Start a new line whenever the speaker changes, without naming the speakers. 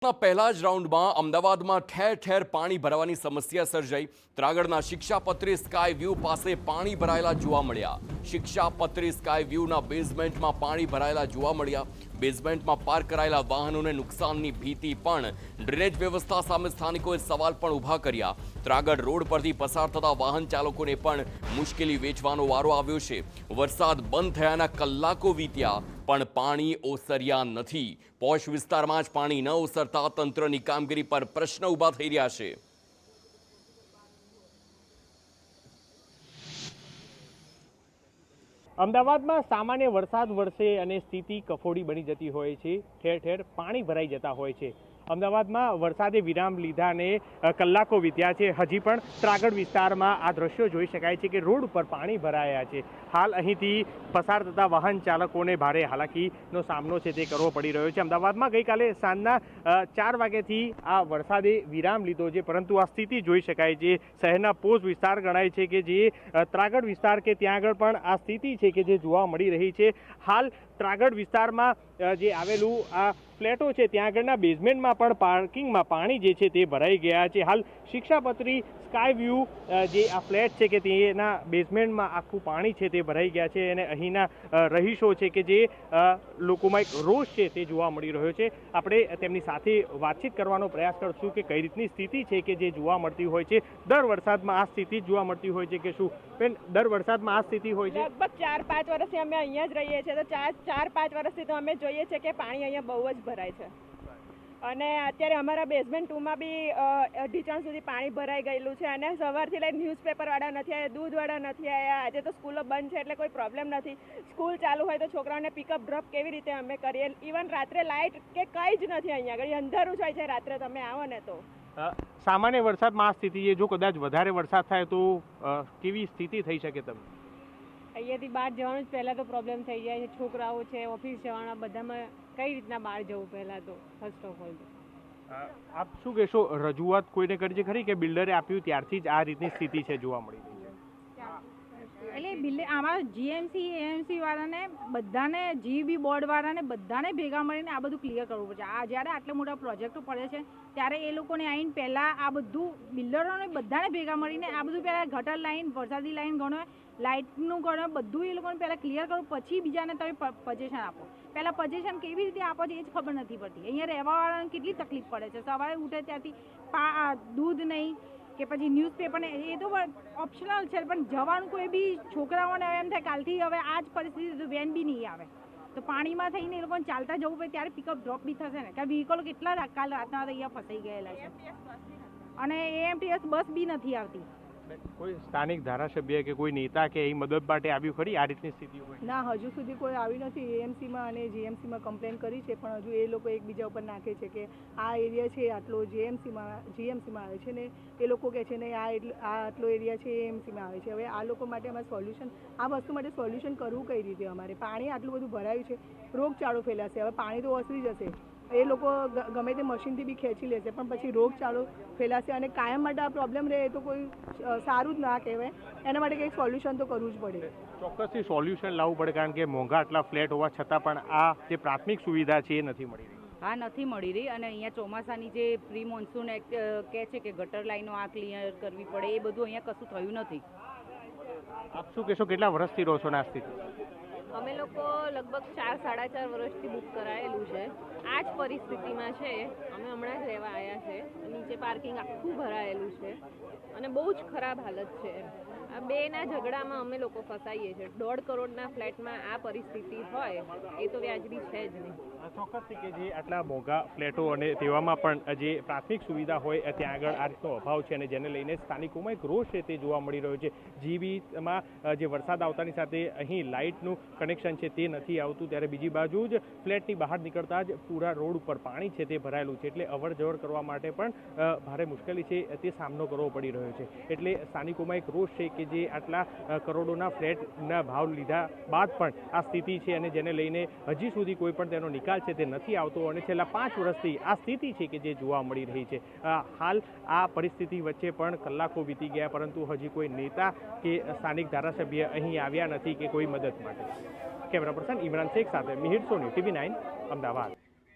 પહેલા જ રાઉન્ડમાં અમદાવાદમાં ઠેર ઠેર પાણી ભરાવાની સમસ્યા સર્જાઈ। ત્રાગડના શિક્ષાપત્રી સ્કાય વ્યૂ પાસે પાણી ભરાયેલા જોવા મળ્યા। શિક્ષાપત્રી સ્કાય વ્યૂના બેઝમેન્ટમાં પાણી ભરાયેલા જોવા મળ્યા। બેઝમેન્ટમાં પાર્ક કરાયેલા વાહનોને નુકસાનની ભીતિ પણ। ડ્રેનેજ વ્યવસ્થા સામે સ્થાનિકોએ સવાલ પણ ઊભા કર્યા। ત્રાગડ રોડ પરથી પસાર થતા વાહન ચાલકોને પણ મુશ્કેલી વેઠવાનો વારો આવ્યો છે। વરસાદ બંધ થયાના કલાકો વીત્યા પણ પાણી ઓસર્યા નથી। પોશ વિસ્તારમાં જ પાણી ન ઓસરતા તંત્રની કામગીરી પર પ્રશ્ન ઊભા થઈ રહ્યા છે।
અમદાવાદમાં સામાન્ય વરસાદ વરસે અને સ્થિતિ કફોડી બની જતી હોય છે। ઠેર ઠેર પાણી ભરાઈ જતા હોય છે। અમદાવાદમાં વરસાદે વિરામ લીધાને કલાકો વીત્યા છે। હજી પણ ત્રાગડ વિસ્તારમાં આ દ્રશ્યો જોઈ શકાય છે કે રોડ ઉપર પાણી ભરાયા છે। હાલ અહીંથી પસાર થતા વાહન ચાલકોને ભારે હાલાકીનો સામનો છે તે કરવો પડી રહ્યો છે। અમદાવાદમાં ગઈકાલે સાંજના 4 વાગ્યાથી આ વરસાદે વિરામ લીધો છે, પરંતુ આ સ્થિતિ જોઈ શકાય છે। શહેરના પોશ વિસ્તાર ગણાય છે કે જે ત્રાગડ વિસ્તાર કે ત્યાં આગળ પણ આ સ્થિતિ છે કે જે જોવા મળી રહી છે। હાલ ત્રાગડ વિસ્તારમાં જે આવેલું આ ફ્લેટો છે ત્યાં આગળના બેઝમેન્ટમાં પણ પાર્કિંગમાં પાણી જે છે તે ભરાઈ ગયા છે। હાલ શિક્ષાપત્રી સ્કાય વ્યૂ જે આ ફ્લેટ છે કે તેના બેઝમેન્ટમાં આખું પાણી છે તે ભરાઈ ગયા છે અને અહીંના રહીશો છે કે જે લોકોમાં એક રોષ છે તે જોવા મળી રહ્યો છે। આપણે તેમની સાથે વાતચીત કરવાનો પ્રયાસ કરશું કે કઈ રીતની સ્થિતિ છે કે જે જોવા મળતી હોય છે। દર વરસાદમાં આ સ્થિતિ જોવા મળતી હોય છે કે શું બેન, દર વરસાદમાં આ સ્થિતિ હોય છે?
લગભગ 4-5 વર્ષથી અમે અહીંયા જ રહીએ છીએ, તો 4-5 વર્ષથી તો અમે જોઈએ છીએ કે પાણી અહીંયા બહુ જ ભરાય છે અને અત્યારે અમારા બેઝમેન્ટ 2માં બી ઢીચણ સુધી પાણી ભરાઈ ગયેલું છે અને સવારથી લઈને ન્યૂઝપેપરવાળા નથી આવ્યા, દૂધવાળા નથી આવ્યા। આજે તો સ્કૂલો બંધ છે એટલે કોઈ પ્રોબ્લેમ નથી। સ્કૂલ ચાલુ હોય તો છોકરાઓને પિકઅપ ડ્રોપ કેવી રીતે અમે કરીએ? ઇવન રાત્રે લાઇટ કે કંઈ જ નથી અહીંયા આગળ, અંધારું જ હોય છે રાત્રે તમે આવો ને તો।
સામાન્ય વરસાદમાં આ સ્થિતિ છે, જો કદાચ વધારે વરસાદ થાય તો કેવી સ્થિતિ થઈ શકે? તમે
અહીંયાથી બહાર જવાનું જ પહેલાં તો પ્રોબ્લેમ થઈ જાય છે। છોકરાઓ છે, ઓફિસ જવાના, બધામાં કઈ રીતના બહાર જવું પહેલાં તો ફર્સ્ટ ઓફ ઓલ તો।
આપ શું કહેશો, રજૂઆત કોઈને કરી છે ખરી કે બિલ્ડરે આપ્યું ત્યારથી જ આ રીતની સ્થિતિ છે જોવા મળી રહી છે?
એટલે આમાં જીએમસી એએમસી વાળાને બધાને, જીબી બોર્ડ વાળાને બધાને ભેગા મળીને આ બધું ક્લિયર કરવું પડશે। આ જ્યારે આટલા મોટા પ્રોજેક્ટો પડે છે ત્યારે એ લોકોને આવીને પહેલાં આ બધું બિલ્ડરોને બધાને ભેગા મળીને આ બધું પહેલાં ગટર લાઈન, વરસાદી લાઈન ગણો, લાઇટનું ગણો, બધું એ લોકોને પહેલાં ક્લિયર કરો, પછી બીજાને તમે પજેશન આપો। પહેલાં પજેશન કેવી રીતે આપો છો એ જ ખબર નથી પડતી। અહીંયા રહેવાવાળાને કેટલી તકલીફ પડે છે। સવારે ઉઠે ત્યાંથી દૂધ નહીં કે પછી ન્યૂઝપેપર ને એ તો ઓપ્શનલ છે, પણ જવાનું કોઈ બી છોકરાઓને હવે એમ થાય કાલથી હવે આ જ પરિસ્થિતિ તો વેન બી નહીં આવે તો પાણીમાં થઈને એ લોકોને ચાલતા જવું પડે ત્યારે પિકઅપ ડ્રોપ બી થશે ને, કારણ વ્હીકલો કેટલા કાલ રાતના અહીંયા ફસાઈ ગયેલા છે અને એએમટીએસ બસ બી નથી આવતી।
કોઈ સ્થાનિક ધારાસભ્ય કે કોઈ નેતા કે એ મદદ માટે આવ્યું ખરી આ રીતની સ્થિતિ હોય?
ના, હજુ સુધી કોઈ આવી નથી। એએમસીમાં અને જીએમસીમાં કમ્પ્લેન કરી છે, પણ હજુ એ લોકો એકબીજા ઉપર નાખે છે કે આ એરિયા છે આટલો જીએમસીમાં આવે છે ને એ લોકો કહે છે ને આ આટલો એરિયા છે એએમસીમાં આવે છે। હવે આ લોકો માટે અમારે સોલ્યુશન, આ વસ્તુ માટે સોલ્યુશન કરવું કઈ રીતે? અમારે પાણી આટલું બધું ભરાયું છે, રોગચાળો ફેલાશે। હવે પાણી તો ઓસરી જશે, એ લોકો ગમે તે મશીનથી બી ખેંચી લેશે, પણ પછી રોગચાળો ફેલાશે અને કાયમ માટે આ પ્રોબ્લેમ રહે તો કોઈ સારું જ ના કહેવાય। એના માટે કંઈક સોલ્યુશન તો કરવું જ પડે।
ચોક્કસથી સોલ્યુશન લાવવું પડે, કારણ કે મોંઘા આટલા ફ્લેટ હોવા છતાં પણ આ જે પ્રાથમિક સુવિધા છે એ નથી મળી રહી।
હા, નથી મળી રહી અને અહીંયા ચોમાસાની જે પ્રી મોન્સૂન એક્ટ કહે છે કે ગટર લાઈનો આ ક્લિયર કરવી પડે, એ બધું અહીંયા કશું થયું નથી।
આપ શું કહેશો, કેટલા વર્ષથી રહો છો આ સ્થિતિ?
અમે લોકો લગભગ 4-4.5 વર્ષથી બુક કરાયેલું છે। આ જ પરિસ્થિતિમાં છે। અમે હમણાં જ રહેવા આવ્યા છે। નીચે પાર્કિંગ આખું ભરાયેલું છે અને બહુ જ ખરાબ હાલત છે। આ બેના ઝઘડામાં અમે લોકો ફસાઈએ છીએ। 1.5 કરોડના ફ્લેટમાં આ પરિસ્થિતિ હોય એ તો વ્યાજબી છે જ નહીં।
ચોક્કસથી કે જે આટલા મોંઘા ફ્લેટો અને તેવામાં પણ જે પ્રાથમિક સુવિધા હોય ત્યાં આગળ આ રીતનો અભાવ છે અને જેને લઈને સ્થાનિકોમાં એક રોષ છે તે જોવા મળી રહ્યો છે। જીબીમાં જે વરસાદ આવતાની સાથે અહીં લાઇટનું કનેક્શન છે તે નથી આવતું, ત્યારે બીજી બાજુ જ ફ્લેટની બહાર નીકળતા જ પૂરા રોડ ઉપર પાણી છે તે ભરાયેલું છે, એટલે અવર જવર કરવા માટે પણ ભારે મુશ્કેલી છે તે સામનો કરવો પડી રહ્યો છે। એટલે સ્થાનિકોમાં એક રોષ છે કે જે આટલા કરોડોના ફ્લેટના ભાવ લીધા બાદ પણ આ સ્થિતિ છે અને જેને લઈને હજી સુધી કોઈ પણ તેનો નિકાલ છે તે નથી આવતો અને છેલ્લા 5 વર્ષથી આ સ્થિતિ છે કે જે જોવા મળી રહી છે। હાલ આ પરિસ્થિતિ વચ્ચે પણ કલાકો વીતી ગયા, પરંતુ હજી કોઈ નેતા કે સ્થાનિક ધારાસભ્ય અહીં આવ્યા નથી કે કોઈ મદદ માટે। કેમેરા પર્સન ઇમરાન શેખ સાથે મિહિર સોની, TV9 અમદાવાદ।